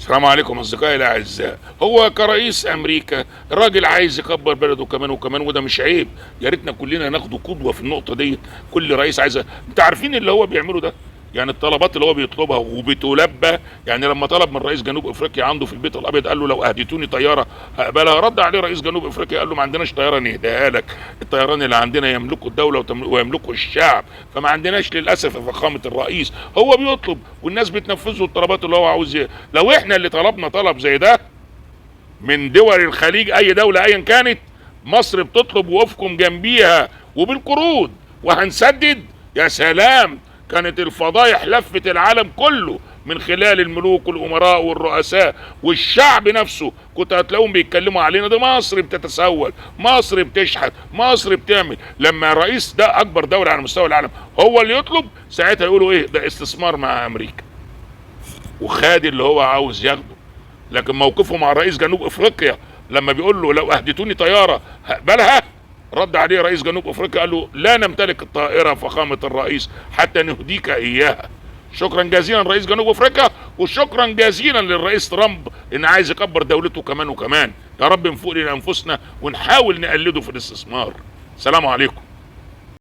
السلام عليكم اصدقائي الاعزاء. هو كرئيس امريكا الراجل عايز يكبر بلده كمان وكمان، وده مش عيب. يا ريتنا كلنا ناخده قدوه في النقطه دي. كل رئيس عايز، انت عارفين اللي هو بيعمله ده؟ يعني الطلبات اللي هو بيطلبها وبتلبى. يعني لما طلب من رئيس جنوب افريقيا عنده في البيت الابيض، قال له لو اهديتوني طياره هقبلها. رد عليه رئيس جنوب افريقيا قال له ما عندناش طياره نهديها لك، الطيران اللي عندنا يملكه الدوله ويملكه الشعب، فما عندناش للاسف يا فخامه الرئيس. هو بيطلب والناس بتنفذه الطلبات اللي هو عاوز لو احنا اللي طلبنا طلب زي ده من دول الخليج، اي دوله ايا كانت، مصر بتطلب وقفكم جنبيها وبالقروض وهنسدد، يا سلام، كانت الفضايح لفت العالم كله من خلال الملوك والامراء والرؤساء والشعب نفسه. كنت هتلاقوهم بيتكلموا علينا ده مصر بتتسول، مصر بتشحت، مصر بتعمل. لما رئيس ده اكبر دوله على مستوى العالم هو اللي يطلب، ساعتها يقولوا ايه؟ ده استثمار مع امريكا، وخد اللي هو عاوز ياخده. لكن موقفه مع رئيس جنوب افريقيا لما بيقول له لو اهديتوني طياره هقبلها، رد عليه رئيس جنوب افريقيا قال له لا نمتلك الطائره فخامه الرئيس حتى نهديك اياها. شكرا جزيلا رئيس جنوب افريقيا، وشكرا جزيلا للرئيس ترامب ان عايز يكبر دولته كمان وكمان. يا رب نفوق لانفسنا ونحاول نقلده في الاستثمار. سلام عليكم.